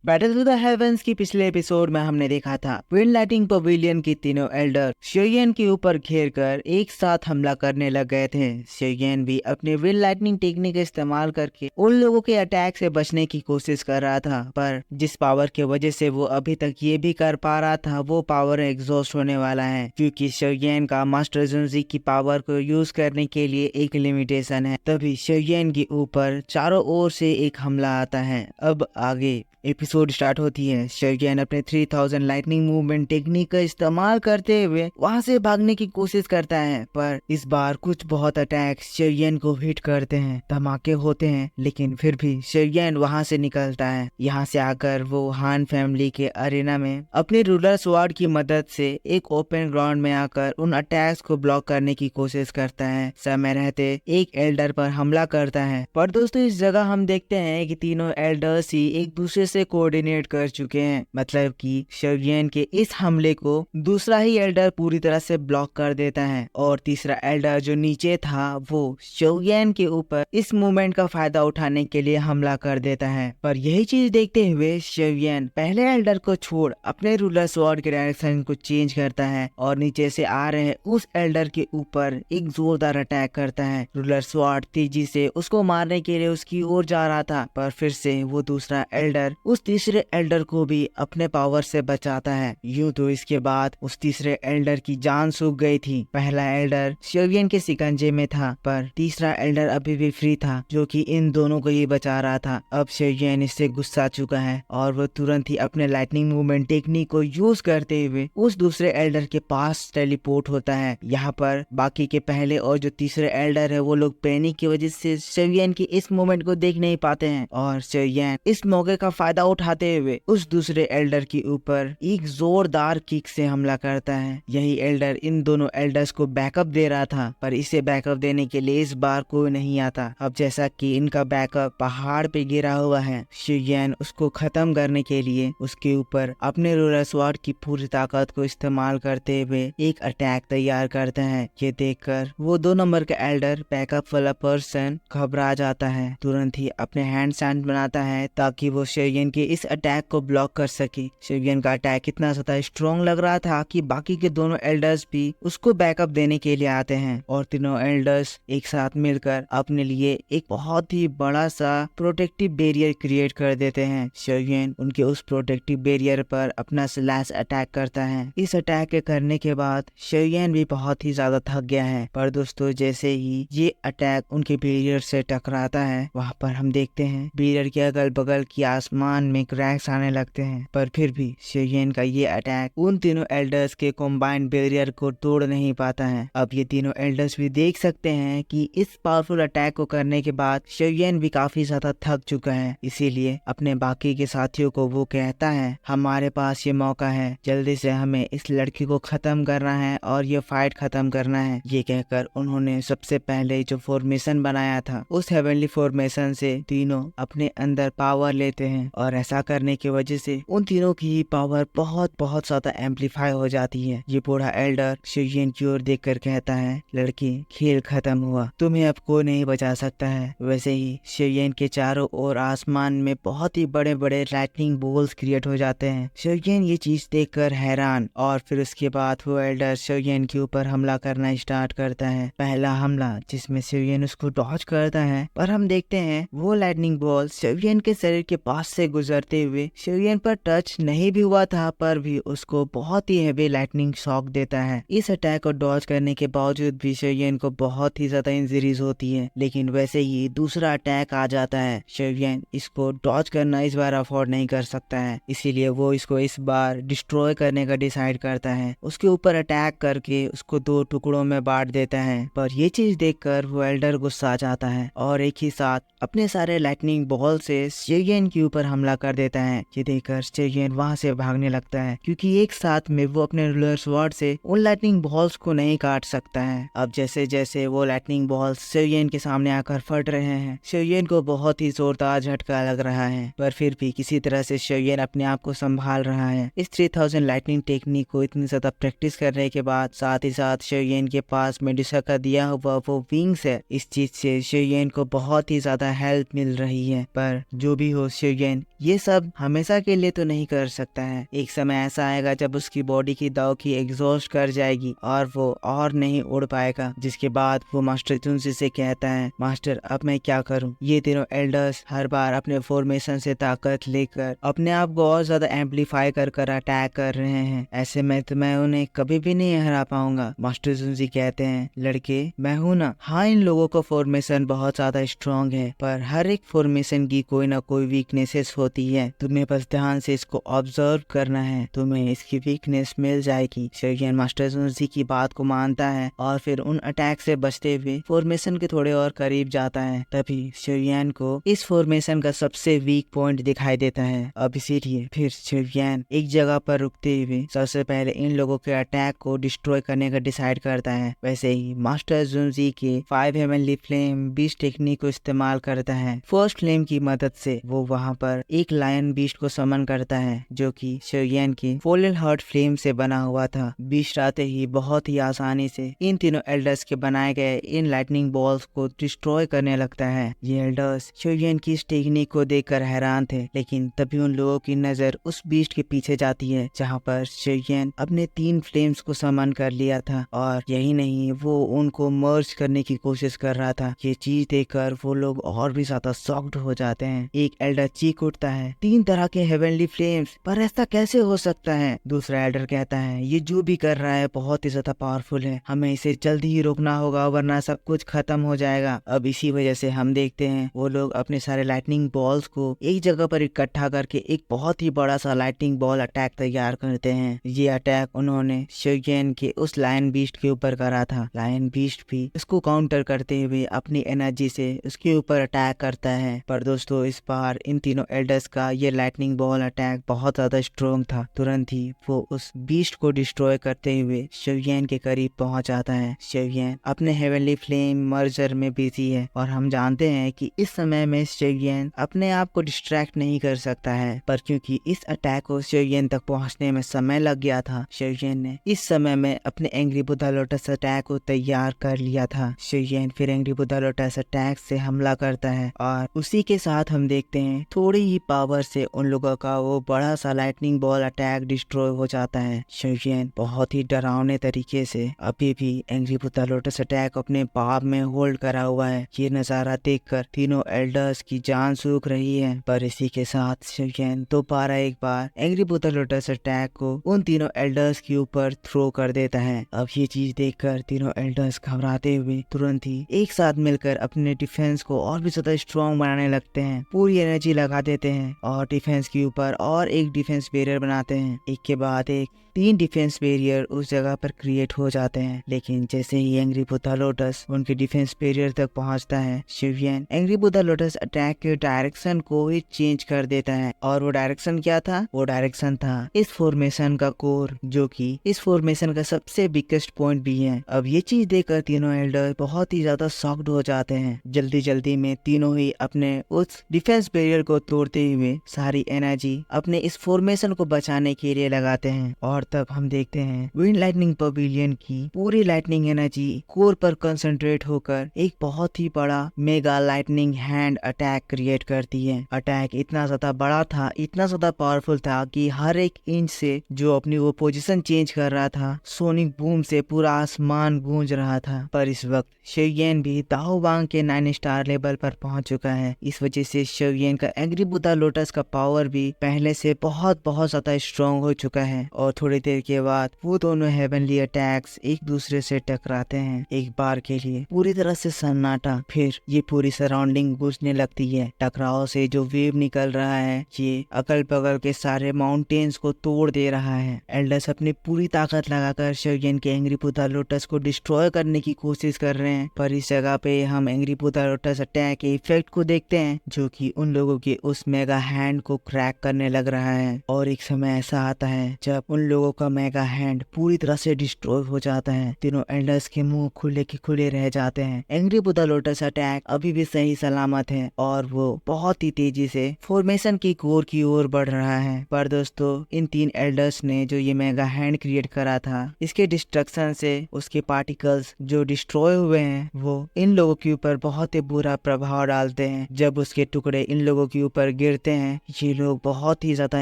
Battle to the heavens की पिछले episode में हमने देखा था विंड लाइटिंग पवेलियन की तीनों एल्डर शेयन के ऊपर घेर कर एक साथ हमला करने लग गए थे। शेयन भी अपने विंड लाइटनिंग टेक्निक का इस्तेमाल करके उन लोगों के अटैक से बचने की कोशिश कर रहा था, पर जिस पावर की वजह से वो अभी तक ये भी कर पा रहा था वो पावर एग्जॉस्ट होने वाला है, क्योंकि शेयन का मास्टर जुनजी की पावर को यूज करने के लिए एक लिमिटेशन है। तभी शेयन के ऊपर चारों ओर से एक हमला आता है। अब आगे एपिसोड स्टार्ट होती है। शेयन अपने 3000 लाइटनिंग मूवमेंट टेक्निक का इस्तेमाल करते हुए वहां से भागने की कोशिश करता है, पर इस बार कुछ बहुत अटैक शेयन को हिट करते हैं, धमाके होते हैं, लेकिन फिर भी शेयन वहां से निकलता है। यहाँ से आकर वो हान फैमिली के अरेना में अपने रूलर स्वॉर्ड की मदद से एक ओपन ग्राउंड में आकर उन अटैक्स को ब्लॉक करने की कोशिश करता है। समय रहते एक एल्डर पर हमला करता है, पर दोस्तों इस जगह हम देखते हैं कि तीनों एल्डर्स ही एक दूसरे से कोऑर्डिनेट कर चुके हैं, मतलब कि शेयन के इस हमले को दूसरा ही एल्डर पूरी तरह से ब्लॉक कर देता है, और तीसरा एल्डर जो नीचे था वो शेयन के ऊपर इस मूवमेंट का फायदा उठाने के लिए हमला कर देता है। पर यही चीज देखते हुए शेयन पहले एल्डर को छोड़ अपने रूलर स्वॉर्ड के डायरेक्शन को चेंज करता है और नीचे से आ रहे उस एल्डर के ऊपर एक जोरदार अटैक करता है। रूलर स्वॉर्ड तेजी से उसको मारने के लिए उसकी ओर जा रहा था, पर फिर से वो दूसरा एल्डर उस तीसरे एल्डर को भी अपने पावर से बचाता है। यूं तो इसके बाद उस तीसरे एल्डर की जान सूख गई थी। पहला एल्डर शेयन के शिकंजे में था, पर तीसरा एल्डर अभी भी फ्री था, जो कि इन दोनों को ही बचा रहा था। अब शेयन इससे गुस्सा चुका है और वो तुरंत ही अपने लाइटनिंग मूवमेंट टेक्निक को यूज करते हुए उस दूसरे एल्डर के पास टेलीपोर्ट होता है। यहाँ पर बाकी के पहले और जो तीसरे एल्डर है वो लोग पैनिक की वजह से शेयन की इस मूवमेंट को देख नहीं पाते हैं, और शेयन इस मौके का फायदा उठाते हुए उस दूसरे एल्डर के ऊपर एक जोरदार किक से हमला करता है। यही एल्डर इन दोनों एल्डर्स को बैकअप दे रहा था, पर इसे बैकअप देने के लिए इस बार कोई नहीं आता। अब जैसा कि इनका बैकअप पहाड़ पे गिरा हुआ है, शेयन उसको खत्म करने के लिए उसके ऊपर अपने रूलर स्वॉर्ड की पूरी ताकत को इस्तेमाल करते हुए एक अटैक तैयार करते हैं। ये देखकर वो 2 नंबर का एल्डर बैकअप वाला पर्सन घबरा जाता है, तुरंत ही अपने हैंड स्टैंड बनाता है ताकि वो शेयन के इस अटैक को ब्लॉक कर सके। शेयन का अटैक इतना ज्यादा स्ट्रॉन्ग लग रहा था कि बाकी के दोनों एल्डर्स भी उसको बैकअप देने के लिए आते हैं, और तीनों एल्डर्स एक साथ मिलकर अपने लिए एक बहुत ही बड़ा सा प्रोटेक्टिव बैरियर क्रिएट कर देते हैं। शेयन उनके उस प्रोटेक्टिव बैरियर पर अपना स्लैश अटैक करता है। इस अटैक के करने के बाद शेयन भी बहुत ही ज्यादा थक गया है, पर दोस्तों जैसे ही ये अटैक उनके बैरियर से टकराता है, वहाँ पर हम देखते हैं बैरियर के अगल बगल की आसमान में क्रैक्स आने लगते हैं, पर फिर भी शेयन का ये अटैक उन तीनों एल्डर्स के कॉम्बाइंड बैरियर को तोड़ नहीं पाता है। अब ये तीनों एल्डर्स भी देख सकते हैं कि इस पावरफुल अटैक को करने के बाद शेयन भी काफी ज्यादा थक चुका है, इसीलिए अपने बाकी के साथियों को वो कहता है हमारे पास ये मौका है, जल्दी से हमें इस लड़की को खत्म करना है और ये फाइट खत्म करना है। ये कहकर उन्होंने सबसे पहले जो फॉर्मेशन बनाया था उस हेवनली फॉर्मेशन से तीनों अपने अंदर पावर लेते हैं, और ऐसा करने की वजह से उन तीनों की पावर बहुत ज्यादा एम्पलीफाई हो जाती है। ये बूढ़ा एल्डर शेयन की ओर देखकर कहता है लड़की खेल खत्म हुआ, तुम्हें अब कोई नहीं बचा सकता है। वैसे ही शेयन के चारों ओर आसमान में बहुत ही बड़े बड़े लाइटनिंग बोल्स क्रिएट हो जाते हैं। शेयन ये चीज देखकर हैरान, और फिर उसके बाद वो एल्डर शेयन के ऊपर हमला करना स्टार्ट करता है। पहला हमला जिसमें शेयन उसको डॉज करता है, पर हम देखते हैं वो लाइटनिंग बॉल शेयन के शरीर के पास से गुजरते हुए शेयन पर टच नहीं भी हुआ था, पर भी उसको बहुत ही हेवी लाइटनिंग शॉक देता है। इस अटैक को डॉज करने के बावजूद भी शेयन को बहुत ही ज्यादा इंजरीज होती है, लेकिन वैसे ही दूसरा अटैक आ जाता है। शेयन इसको डॉज करना इस बार अफोर्ड नहीं कर सकता है, इसीलिए वो इसको इस बार डिस्ट्रॉय करने का डिसाइड करता है। उसके ऊपर अटैक करके उसको 2 टुकड़ों में बांट देता है, पर ये चीज देखकर वो एल्डर गुस्सा जाता है और एक ही साथ अपने सारे लाइटनिंग बॉल से शेयन के ऊपर हमला कर देता है। ये देखकर शेयन वहां से भागने लगता है, क्योंकि एक साथ में वो अपने रूलर स्वॉर्ड से उन लाइटनिंग बॉल्स को नहीं काट सकता है। अब जैसे जैसे वो लाइटनिंग बॉल्स शेयन के सामने आकर फट रहे हैं, शेयन को बहुत ही जोरदार झटका लग रहा है, पर फिर भी किसी तरह से शेयन अपने आप को संभाल रहा है। इस 3000 लाइटनिंग टेक्निक को इतनी ज्यादा प्रैक्टिस करने के बाद साथ ही साथ शेयन के पास मेडुसा का दिया हुआ वो विंग्स है, इस चीज से शेयन को बहुत ही ज्यादा हेल्प मिल रही है। पर जो भी हो शेयन ये सब हमेशा के लिए तो नहीं कर सकता है। एक समय ऐसा आएगा जब उसकी बॉडी की दाव की एग्जॉस्ट कर जाएगी और वो और नहीं उड़ पाएगा, जिसके बाद वो मास्टर चुनसी से कहता है, मास्टर अब मैं क्या करूं? ये तीनों एल्डर्स हर बार अपने फॉर्मेशन से ताकत लेकर अपने आप को और ज्यादा एम्पलीफाई कर अटैक कर रहे हैं। ऐसे में तो मैं उन्हें कभी भी नहीं हरा पाऊंगा। मास्टर चुनसी कहते हैं, लड़के मैं हूं ना। हाँ, इन लोगों का फॉर्मेशन बहुत ज्यादा स्ट्रॉन्ग है, पर हर एक फॉर्मेशन की कोई ना कोई वीकनेसेस होती है। तुम्हें बस ध्यान से इसको ऑब्जर्व करना है, तुम्हें इसकी वीकनेस मिल जाएगी। शोयन मास्टर चुनसी की बात को मानता है और फिर उन अटैक से बचते हुए फॉर्मेशन के थोड़े और करीब जाता है। तभी शोयन को इस फॉर्मेशन का सबसे वीक पॉइंट दिखाई देता है। अब इसीलिए फिर शोयन एक जगह पर रुकते हुए सबसे पहले इन लोगों के अटैक को डिस्ट्रॉय करने का डिसाइड करता है। वैसे ही मास्टर चुनसी के 5 हेवनली फ्लेम बीस्ट टेक्निक को इस्तेमाल करता है। फर्स्ट फ्लेम की मदद से वो वहाँ पर एक लायन बीस्ट को समन करता है, जो कि शोयन की फॉलन हार्ट फ्लेम से बना हुआ था। बीस्ट आते ही बहुत ही आसानी से इन तीनों एल्डर्स के बनाए गए इन लाइटनिंग बॉल्स को डिस्ट्रॉय करने लगता है। ये एल्डर्स शोयन की इस टेक्निक को देखकर हैरान थे, लेकिन तभी उन लोगों की नजर उस बीस्ट के पीछे जाती है जहाँ पर शोयन अपने 3 फ्लेम्स को समन कर लिया था, और यही नहीं वो उनको मर्ज करने की कोशिश कर रहा था। ये चीज देखकर वो लोग और भी ज्यादा शॉक्ड हो जाते हैं। एक एल्डर चीख उठता है, 3 तरह के हेवनली फ्लेम्स, पर ऐसा कैसे हो सकता है? दूसरा एल्डर कहता है, ये जो भी कर रहा है बहुत ही ज्यादा पावरफुल है, हमें इसे जल्दी ही रोकना होगा वरना सब कुछ खत्म हो जाएगा। अब इसी वजह से हम देखते हैं वो लोग अपने सारे लाइटनिंग बॉल्स को एक जगह पर इकट्ठा करके एक बहुत ही बड़ा सा लाइटनिंग बॉल अटैक तैयार करते हैं। ये अटैक उन्होंने शोयन के उस लायन बीस्ट के ऊपर करा था। लायन बीस्ट भी उसको काउंटर करते हुए अपनी एनर्जी से उसके ऊपर अटैक करता है। पर दोस्तों इस बार इन तीनों एल्डर्स का ये लाइटनिंग बॉल अटैक बहुत ज्यादा स्ट्रॉन्ग था। तुरंत ही वो उस बीस्ट को डिस्ट्रॉय करते हुए शोयन के करीब पहुंच जाता है। शोयन अपने हेवनली फ्लेम मर्जर में बिजी है और हम जानते हैं कि इस समय में शोयन अपने आप को डिस्ट्रैक्ट नहीं कर सकता है, पर क्योंकि इस अटैक को शोयन तक पहुंचने में समय लग गया था, शोयन ने इस समय में अपने एंग्री बुद्धा लोटस अटैक को तैयार कर लिया था। शोयन फिर एंग्री बुद्धा लोटस अटैक से हमला करता है और उसी के साथ हम देखते हैं थोड़ी ही पावर से उन लोगों का वो बड़ा सा लाइटनिंग बॉल अटैक डिस्ट्रॉय हो जाता है। शोयन बहुत ही डरावने तरीके से अभी भी एंग्री बुद्धा लोटस अटैक अपने पाप में होल्ड करा हुआ है। ये नजारा देखकर तीनों एल्डर्स की जान सूख रही है, पर इसी के साथ शोयन दोबारा एक बार एंग्री बुद्धा लोटस अटैक को उन तीनों एल्डर्स के ऊपर थ्रो कर देता है। अब ये चीज देखकर तीनों एल्डर्स घबराते हुए तुरंत ही एक साथ मिलकर अपने डिफेंस को और भी ज्यादा स्ट्रॉन्ग बनाने लगते हैं। पूरी एनर्जी लगा देते हैं और डिफेंस के ऊपर और एक डिफेंस बैरियर बनाते हैं। एक के बाद एक 3 डिफेंस बैरियर उस जगह पर क्रिएट हो जाते हैं। लेकिन जैसे ही एंग्री बुद्धा लोटस उनके डिफेंस बैरियर तक पहुंचता है, शोयन एंग्री बुद्धा लोटस अटैक के डायरेक्शन को ही चेंज कर देता है। और वो डायरेक्शन क्या था? वो डायरेक्शन था इस फॉर्मेशन का कोर, जो कि इस फॉर्मेशन का सबसे बिगेस्ट पॉइंट भी है। अब ये चीज देखकर तीनों एल्डर बहुत ही ज्यादा शॉक्ड हो जाते हैं। जल्दी जल्दी में तीनों ही अपने उस डिफेंस बैरियर को तोड़ते हुए सारी एनर्जी अपने इस फॉर्मेशन को बचाने के लिए लगाते हैं। और तब हम देखते हैं विंड लाइटनिंग पवेलियन की पूरी लाइटनिंग एनर्जी कोर पर कंसंट्रेट होकर एक बहुत ही बड़ा mega lightning hand attack create करती है। अटैक इतना ज्यादा बड़ा था, इतना ज्यादा पावरफुल था कि हर एक इंच से जो अपनी वो पोजीशन चेंज कर रहा था, सोनिक बूम से पूरा आसमान गूंज रहा था। पर इस वक्त शोयन भी दाओ वांग के 9 स्टार लेवल पर पहुंच चुका है। इस वजह से शोयन का एंग्री बुद्धा लोटस का पावर भी पहले से बहुत बहुत ज्यादा स्ट्रॉन्ग हो चुका है। और थोड़ी देर के बाद वो दोनों हेवनली अटैक्स एक दूसरे से टकराते हैं। एक बार के लिए पूरी तरह से सन्नाटा, फिर ये पूरी सराउंडिंग गूंजने लगती है। टकराव से जो वेव निकल रहा है ये अगल बगल के सारे माउंटेन्स को तोड़ दे रहा है। एल्डर्स अपनी पूरी ताकत लगाकर शोयन के एंग्री बुद्धा लोटस को डिस्ट्रॉय करने की कोशिश कर रहे हैं, पर इस जगह पे हम एंग्री बुद्धा लोटस अटैक के इफेक्ट को देखते हैं, जो कि उन लोगों के उस मेगा हैंड को क्रैक करने लग रहा है। और एक समय ऐसा आता है जब उन लोगों का मेगा हैंड पूरी तरह से डिस्ट्रॉय हो जाता है। तीनों एल्डर्स के मुंह खुले के खुले रह जाते हैं। एंग्री बुद्धा लोटस अटैक अभी भी सही सलामत है और वो बहुत ही तेजी से फॉर्मेशन की कोर की ओर बढ़ रहा है। पर दोस्तों इन 3 एल्डर्स ने जो ये मेगा हैंड क्रिएट करा था, इसके डिस्ट्रक्शन से उसके पार्टिकल्स जो डिस्ट्रॉय हुए हैं वो इन लोगों के ऊपर बहुत ही बुरा प्रभाव डालते हैं। जब उसके टुकड़े इन लोगों के ऊपर गिरते गिरते हैं ये लोग बहुत ही ज्यादा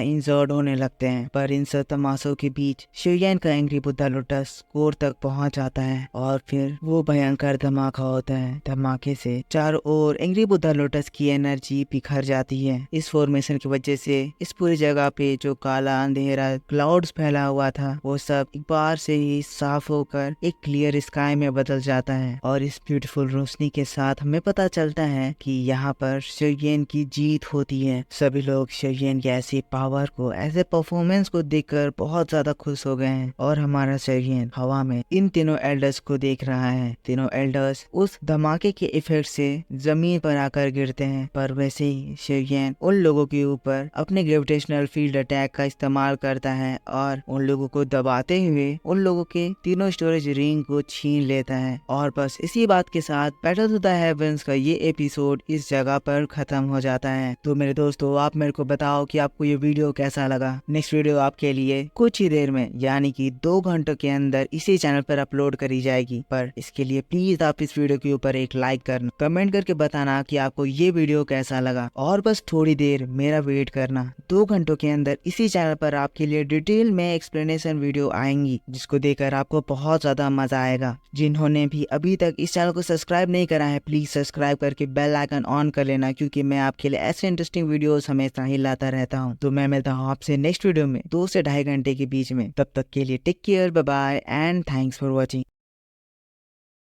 इंजर्ड होने लगते हैं। पर इन सब तमाशों के बीच शिवयन का एंग्री बुद्धा लोटस कोर तक पहुंच जाता है और फिर वो भयंकर धमाका होता है। धमाके से चारों ओर एंग्री बुद्धा लोटस की एनर्जी बिखर जाती है। इस फॉर्मेशन की वजह से इस पूरी जगह पे जो काला अंधेरा क्लाउड्स फैला हुआ था वो सब एक बार से ही साफ होकर एक क्लियर स्काई में बदल जाता है और इस ब्यूटीफुल रोशनी के साथ हमें पता चलता है कि यहाँ पर शिवयन की जीत होती है। सभी लोग शिवयन की ऐसी पावर को, ऐसे परफॉर्मेंस को देखकर बहुत ज्यादा खुश हो गए हैं और हमारा शिवयन हवा में इन तीनों एल्डर्स को देख रहा है। तीनों एल्डर्स उस धमाके के इफेक्ट से जमीन पर आकर गिरते हैं, पर वैसे ही शिवयन उन लोगों के ऊपर अपने ग्रेविटेशनल फील्ड अटैक का इस्तेमाल करता है और उन लोगों को दबाते हुए उन लोगों के तीनों स्टोरेज रिंग को छीन लेता है। और बस इसी बात के साथ बैटल टू द हेवंस का ये एपिसोड इस जगह पर खत्म हो जाता है। तो मेरे दोस्तों, आप मेरे को बताओ कि आपको ये वीडियो कैसा लगा। नेक्स्ट वीडियो आपके लिए कुछ ही देर में यानी कि 2 घंटों के अंदर इसी चैनल पर अपलोड करी जाएगी। पर इसके लिए प्लीज आप इस वीडियो के ऊपर एक लाइक करना, कमेंट करके बताना कि आपको ये वीडियो कैसा लगा और बस थोड़ी देर मेरा वेट करना। 2 घंटों के अंदर इसी चैनल पर आपके लिए डिटेल में एक्सप्लेनेशन वीडियो आएंगी जिसको देखकर आपको बहुत ज्यादा मजा आएगा। जिन्होंने भी अभी तक इस चैनल को सब्सक्राइब नहीं करा है प्लीज सब्सक्राइब करके बेल आइकन ऑन कर लेना, क्योंकि मैं आपके लिए ऐसे इंटरेस्टिंग वीडियोस हमेशा ही लाता रहता हूँ। तो मैं मिलता हूँ आपसे नेक्स्ट वीडियो में 2 से 2.5 घंटे के बीच में। तब तक के लिए take care, bye bye and thanks for watching.